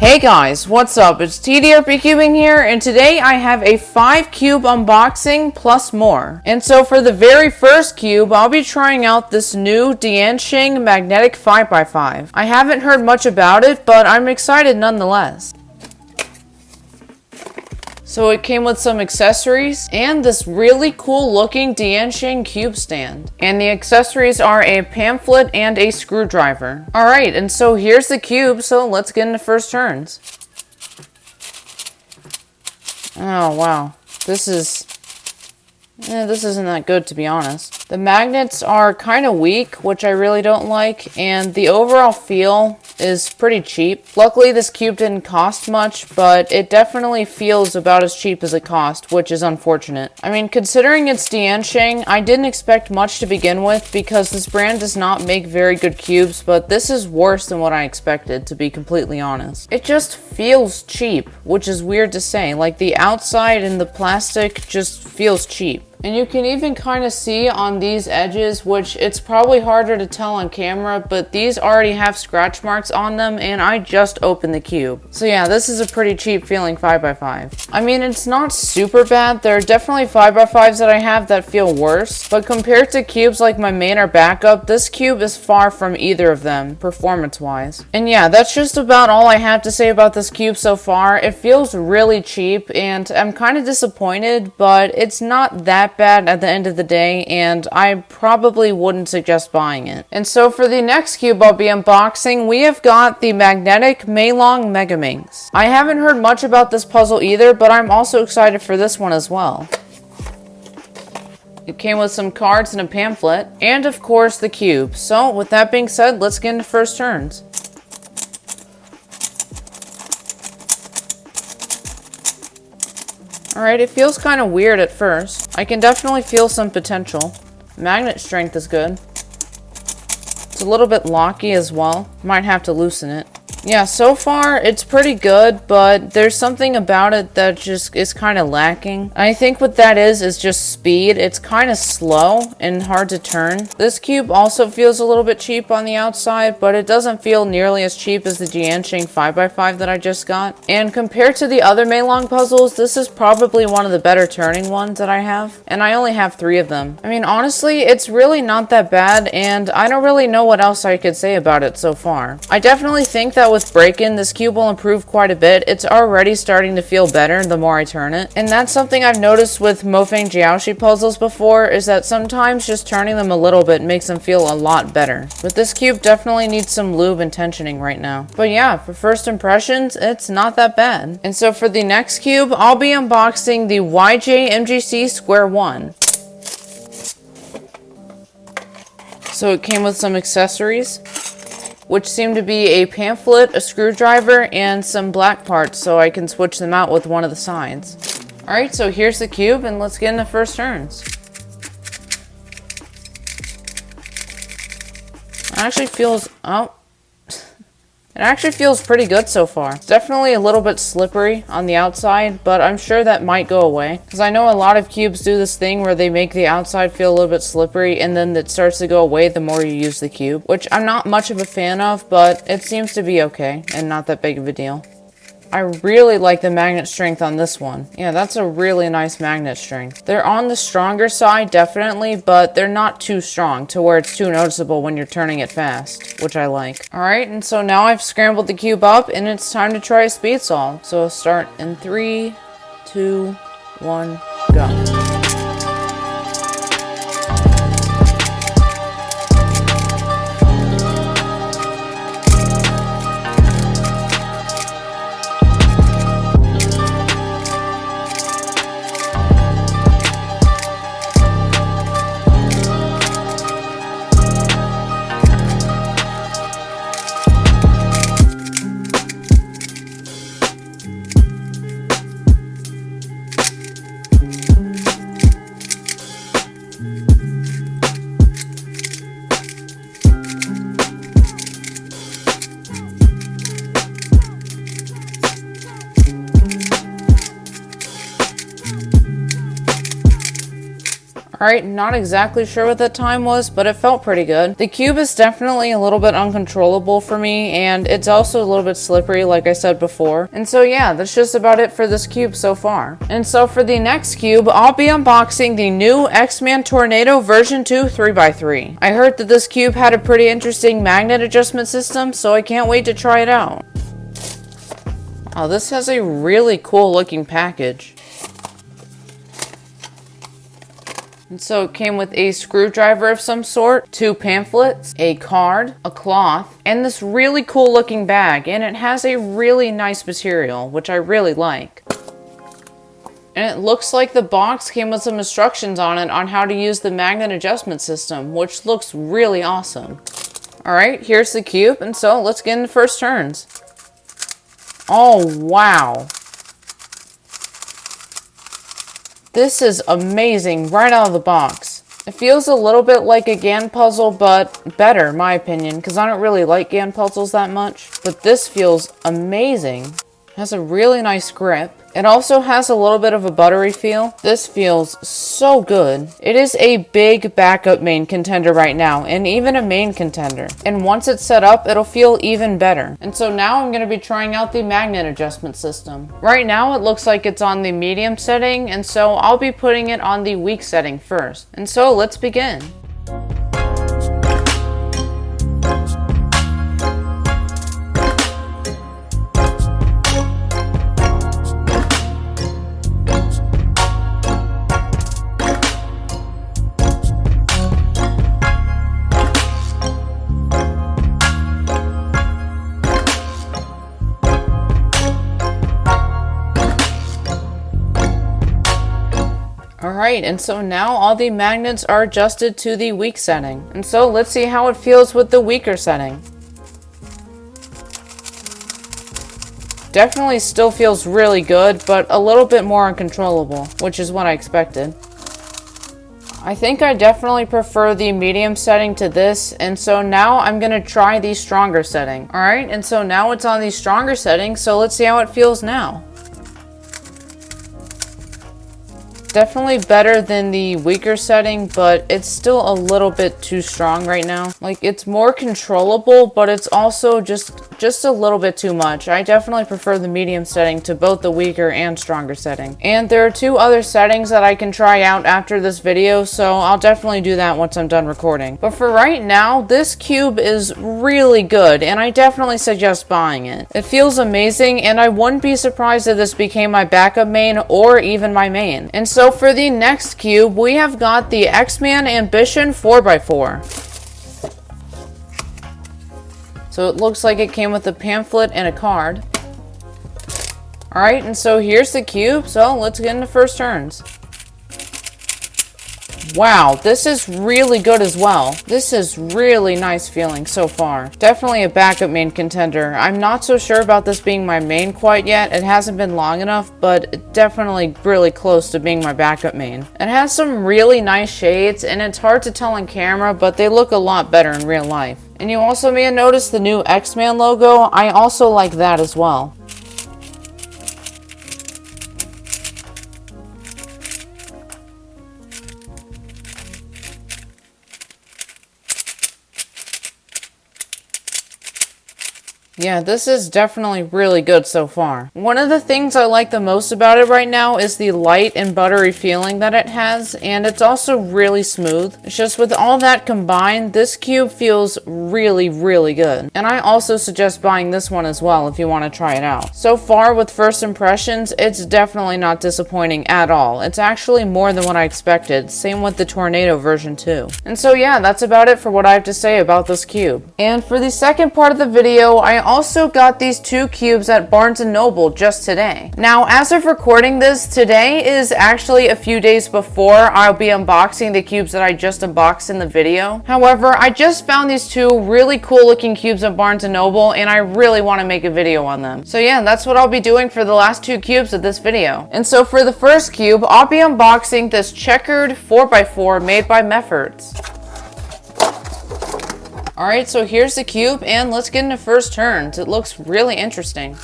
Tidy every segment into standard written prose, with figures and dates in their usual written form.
Hey guys, what's up? It's TDRP Cubing here, and today I have a 5 cube unboxing plus more. And so for the very first cube, I'll be trying out this new Diansheng magnetic 5x5. I haven't heard much about it, but I'm excited nonetheless. So it came with some accessories and this really cool looking Diansheng cube stand. And the accessories are a pamphlet and a screwdriver. Alright, and so here's the cube, so let's get into first turns. Oh wow, this isn't that good, to be honest. The magnets are kind of weak, which I really don't like, and the overall feel is pretty cheap. Luckily, this cube didn't cost much, but it definitely feels about as cheap as it cost, which is unfortunate. I mean, considering it's Diansheng, I didn't expect much to begin with because this brand does not make very good cubes, but this is worse than what I expected, to be completely honest. It just feels cheap, which is weird to say. Like, the outside and the plastic just feels cheap. And you can even kind of see on these edges, which it's probably harder to tell on camera, but these already have scratch marks on them, and I just opened the cube. So yeah, this is a pretty cheap feeling 5x5. I mean, it's not super bad. There are definitely 5x5s that I have that feel worse, but compared to cubes like my main or backup, this cube is far from either of them, performance-wise. And yeah, that's just about all I have to say about this cube so far. It feels really cheap, and I'm kind of disappointed, but it's not that bad at the end of the day, and I probably wouldn't suggest buying it. And so for the next cube I'll be unboxing, we have got the magnetic Meilong Megaminx. I haven't heard much about this puzzle either, but I'm also excited for this one as well. It came with some cards and a pamphlet, and of course the cube. So with that being said, let's get into first turns. Alright, it feels kind of weird at first. I can definitely feel some potential. Magnet strength is good. It's a little bit locky as well. Might have to loosen it. Yeah, so far it's pretty good, but there's something about it that just is kind of lacking. I think what that is just speed. It's kind of slow and hard to turn. This cube also feels a little bit cheap on the outside, but it doesn't feel nearly as cheap as the Diansheng 5x5 that I just got. And compared to the other Meilong puzzles, this is probably one of the better turning ones that I have, and I only have 3 of them. I mean, honestly, it's really not that bad, and I don't really know what else I could say about it so far. I definitely think that with break-in, this cube will improve quite a bit. It's already starting to feel better the more I turn it. And that's something I've noticed with Mofang Jiaoshi puzzles before, is that sometimes just turning them a little bit makes them feel a lot better. But this cube definitely needs some lube and tensioning right now. But yeah, for first impressions, it's not that bad. And so for the next cube, I'll be unboxing the MGC Square-1. So it came with some accessories, which seem to be a pamphlet, a screwdriver, and some black parts, so I can switch them out with one of the sides. Alright, so here's the cube, and let's get into first turns. It actually feels pretty good so far. It's definitely a little bit slippery on the outside, but I'm sure that might go away. Because I know a lot of cubes do this thing where they make the outside feel a little bit slippery, and then it starts to go away the more you use the cube. Which I'm not much of a fan of, but it seems to be okay, and not that big of a deal. I really like the magnet strength on this one. Yeah, that's a really nice magnet strength. They're on the stronger side, definitely, but they're not too strong to where it's too noticeable when you're turning it fast, which I like. Alright, and so now I've scrambled the cube up, and it's time to try a speed solve. So start in 3, 2, 1, go. Alright, not exactly sure what that time was, but it felt pretty good. The cube is definitely a little bit uncontrollable for me, and it's also a little bit slippery like I said before. And so yeah, that's just about it for this cube so far. And so for the next cube, I'll be unboxing the new X-Man Tornado version 2 3x3. I heard that this cube had a pretty interesting magnet adjustment system, so I can't wait to try it out. Oh, this has a really cool looking package. And so it came with a screwdriver of some sort, 2 pamphlets, a card, a cloth, and this really cool looking bag. And it has a really nice material, which I really like. And it looks like the box came with some instructions on it on how to use the magnet adjustment system, which looks really awesome. Alright, here's the cube, and so let's get into first turns. Oh, wow. This is amazing right out of the box. It feels a little bit like a GAN puzzle, but better, in my opinion, because I don't really like GAN puzzles that much. But this feels amazing. It has a really nice grip. It also has a little bit of a buttery feel. This feels so good. It is a big backup main contender right now, and even a main contender. And once it's set up, it'll feel even better. And so now I'm going to be trying out the magnet adjustment system. Right now it looks like it's on the medium setting, and so I'll be putting it on the weak setting first. And so let's begin. Alright, and so now all the magnets are adjusted to the weak setting. And so let's see how it feels with the weaker setting. Definitely still feels really good, but a little bit more uncontrollable, which is what I expected. I think I definitely prefer the medium setting to this, and so now I'm going to try the stronger setting. Alright, and so now it's on the stronger setting, so let's see how it feels now. Definitely better than the weaker setting, but it's still a little bit too strong right now. Like, it's more controllable, but it's also just a little bit too much. I definitely prefer the medium setting to both the weaker and stronger setting. And there are 2 other settings that I can try out after this video, so I'll definitely do that once I'm done recording. But for right now, this cube is really good, and I definitely suggest buying it. It feels amazing, and I wouldn't be surprised if this became my backup main or even my main. And so for the next cube, we have got the X-Man Ambition 4x4. So it looks like it came with a pamphlet and a card. Alright, and so here's the cube, so let's get into first turns. Wow, this is really good as well. This is really nice feeling so far. Definitely a backup main contender. I'm not so sure about this being my main quite yet. It hasn't been long enough, but definitely really close to being my backup main. It has some really nice shades, and it's hard to tell on camera, but they look a lot better in real life. And you also may have noticed the new X-Man logo. I also like that as well. Yeah, this is definitely really good so far. One of the things I like the most about it right now is the light and buttery feeling that it has, and it's also really smooth. It's just with all that combined, this cube feels really, really good. And I also suggest buying this one as well if you want to try it out. So far with first impressions, it's definitely not disappointing at all. It's actually more than what I expected. Same with the Tornado version 2. And so yeah, that's about it for what I have to say about this cube. And for the second part of the video, I also got these 2 cubes at Barnes & Noble just today. Now, as of recording this, today is actually a few days before I'll be unboxing the cubes that I just unboxed in the video. However, I just found these 2 really cool looking cubes at Barnes & Noble, and I really want to make a video on them. So yeah, that's what I'll be doing for the last 2 cubes of this video. And so for the first cube, I'll be unboxing this checkered 4x4 made by Mefferts. Alright, so here's the cube, and let's get into first turns. It looks really interesting.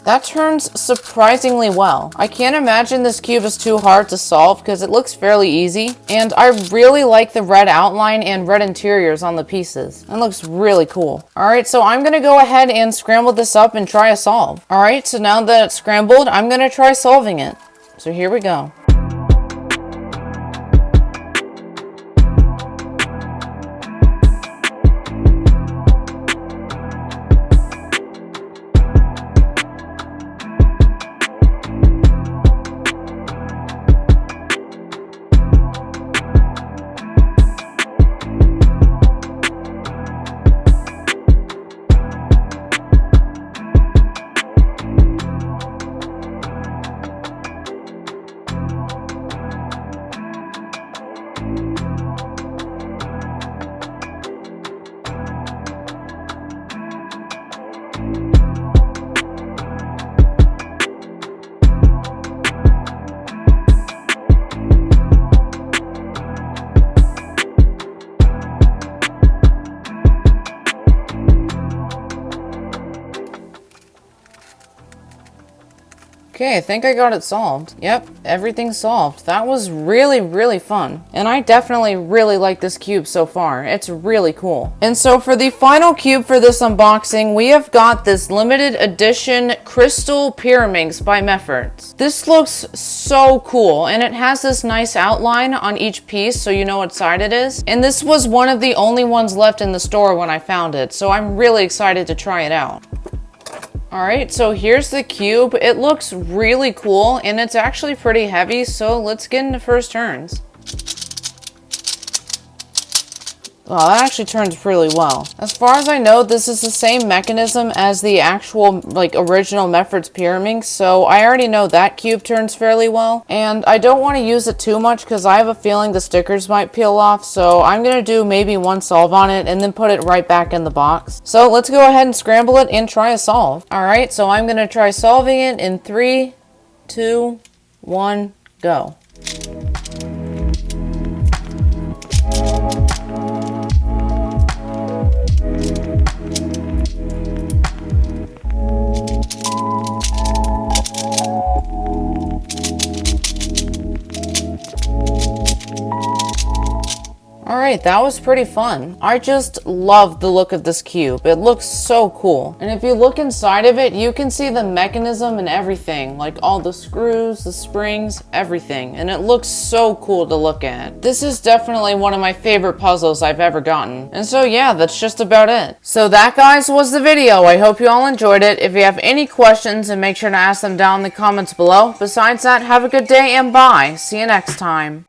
That turns surprisingly well. I can't imagine this cube is too hard to solve because it looks fairly easy. And I really like the red outline and red interiors on the pieces. It looks really cool. All right, so I'm gonna go ahead and scramble this up and try a solve. All right, so now that it's scrambled, I'm gonna try solving it. So here we go. Okay, I think I got it solved. Yep, everything's solved. That was really, really fun. And I definitely really like this cube so far. It's really cool. And so for the final cube for this unboxing, we have got this limited edition Crystal Pyraminx by Mefferts. This looks so cool, and it has this nice outline on each piece so you know what side it is. And this was one of the only ones left in the store when I found it, so I'm really excited to try it out. Alright, so here's the cube. It looks really cool, and it's actually pretty heavy, so let's get into first turns. Well, that actually turns really well. As far as I know, this is the same mechanism as the actual, original Mefferts Pyraminx, so I already know that cube turns fairly well. And I don't want to use it too much because I have a feeling the stickers might peel off, so I'm going to do maybe one solve on it and then put it right back in the box. So let's go ahead and scramble it and try a solve. Alright, so I'm going to try solving it in 3, 2, 1, go. Alright, that was pretty fun. I just love the look of this cube. It looks so cool. And if you look inside of it, you can see the mechanism and everything. Like all the screws, the springs, everything. And it looks so cool to look at. This is definitely one of my favorite puzzles I've ever gotten. And so yeah, that's just about it. So that, guys, was the video. I hope you all enjoyed it. If you have any questions, then make sure to ask them down in the comments below. Besides that, have a good day and bye. See you next time.